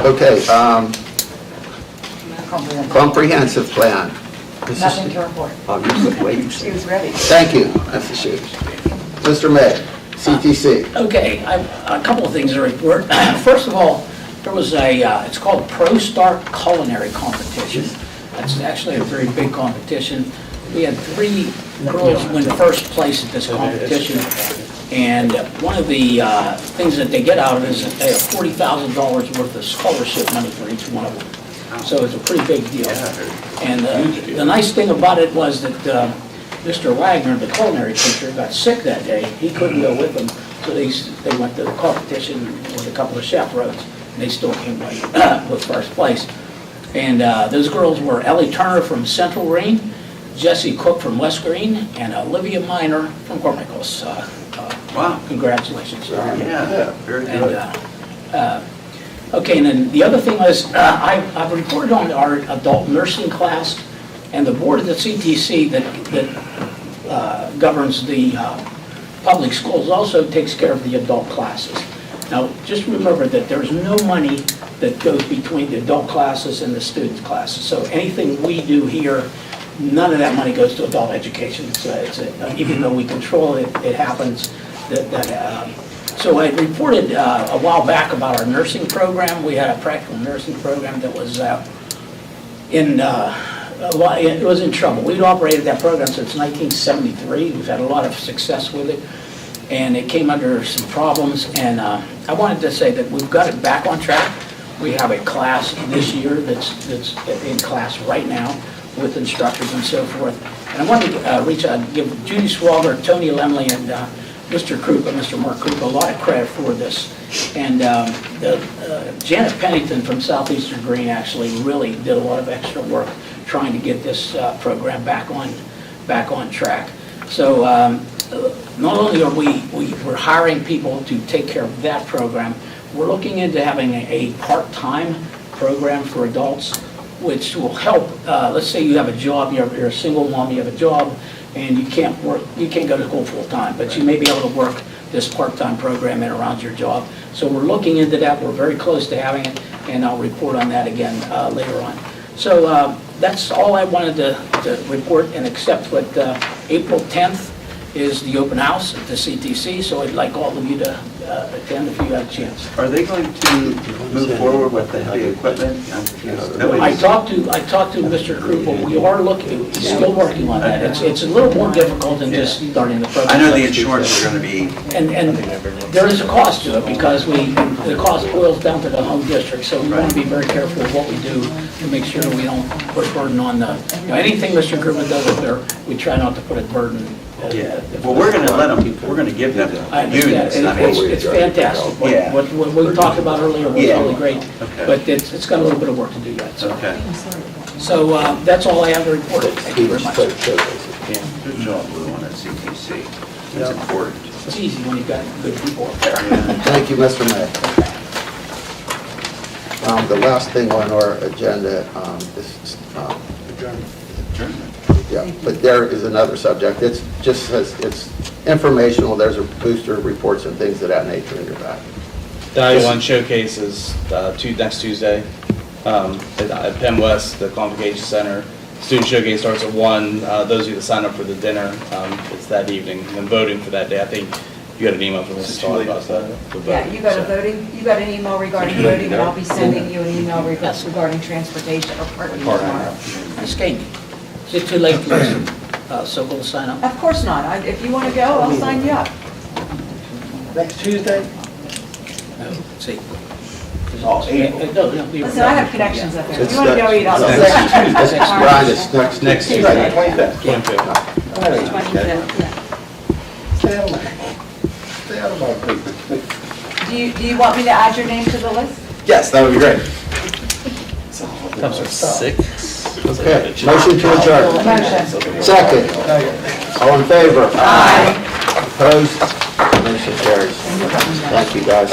Okay, comprehensive plan. Nothing to report. She was ready. Thank you, Mr. Shoes. Mr. May, CTC. Okay, a couple of things to report. First of all, there was it's called Pro Star Culinary Competition. That's actually a very big competition. We had 3 girls win first place at this competition. And one of the things that they get out of it is that they have $40,000 worth of scholarship money for each one of them. So it's a pretty big deal. And the nice thing about it was that Mr. Wagner, the culinary teacher, got sick that day. He couldn't go with them, so they went to the competition with a couple of chaperones, and they still came with first place. And those girls were Ellie Turner from Central Green, Jessie Cook from West Green, and Olivia Minor from Carmichaels. Wow. Congratulations. Yeah, very good. Okay, and then the other thing was, I've reported on our adult nursing class, and the board of the CTC that governs the public schools also takes care of the adult classes. Now, just remember that there's no money that goes between the adult classes and the student classes. So anything we do here, none of that money goes to adult education. Even though we control it, it happens. So I reported a while back about our nursing program. We had a practical nursing program that was it was in trouble. We'd operated that program since 1973. We've had a lot of success with it, and it came under some problems. And I wanted to say that we've got it back on track. We have a class this year that's in class right now. with instructors and so forth. And I wanted to reach out and give Judy Swalger, Tony Lemley, and Mr. Krupa, Mr. Mark Krupa, a lot of credit for this. And Janet Pennington from Southeastern Green actually really did a lot of extra work trying to get this program back on track. So not only are we're hiring people to take care of that program, we're looking into having a part-time program for adults, which will help. Let's say you have a job, you're a single mom, you have a job, and you can't go to school full-time, but you may be able to work this part-time program in around your job. So we're looking into that. We're very close to having it, and I'll report on that again later on. So that's all I wanted to report, and except what April 10th is the open house at the CTC, so I'd like all of you to attend if you have a chance. Are they going to move forward with the equipment? I talked to Mr. Krupa. We are looking, still working on that. It's a little more difficult than just starting the program. I know the insurance are going to be... And there is a cost to it, because the cost boils down to the home district, so we want to be very careful of what we do to make sure we don't put a burden on anything Mr. Krupa does up there, we try not to put a burden. Yeah, well, we're going to let them, we're going to give them I understand. units. It's fantastic. Yeah. What we talked about earlier was really great, Okay. but it's got a little bit of work to do yet. So. Okay. So that's all I have to report. Thank you very much. Good job, Lou, on that CTC. It's important. It's easy when you've got good people up there. Thank you, Mr. Mayor. The last thing on our agenda is Adjournment. yeah, but there is another subject. It's just says it's informational. There's a booster reports and things of that nature in your back. Value One Showcase is next Tuesday at Penn West, the Convocation Center. Student Showcase starts at 1. Those of you that sign up for the dinner, it's that evening. And voting for that day, I think you got an email from Mrs. Starr about that. Yeah, you got an email regarding voting, and I'll be sending you an email regarding transportation or parking tomorrow. Ms. Kane, is it too late for Mr. Sokol to sign up? Of course not. If you want to go, I'll sign you up. Next Tuesday? No, see. Listen, I have connections up there. If It's you want to go eat, I'll next send you. Brian, it's next Tuesday. 25th. Stay out of my face. Do you want me to add your name to the list? Yes, that would be great. Comes with 6. Okay, motion to adjourn. Motion. Second. All in favor? Aye. Opposed? Motion carries. Thank you, guys.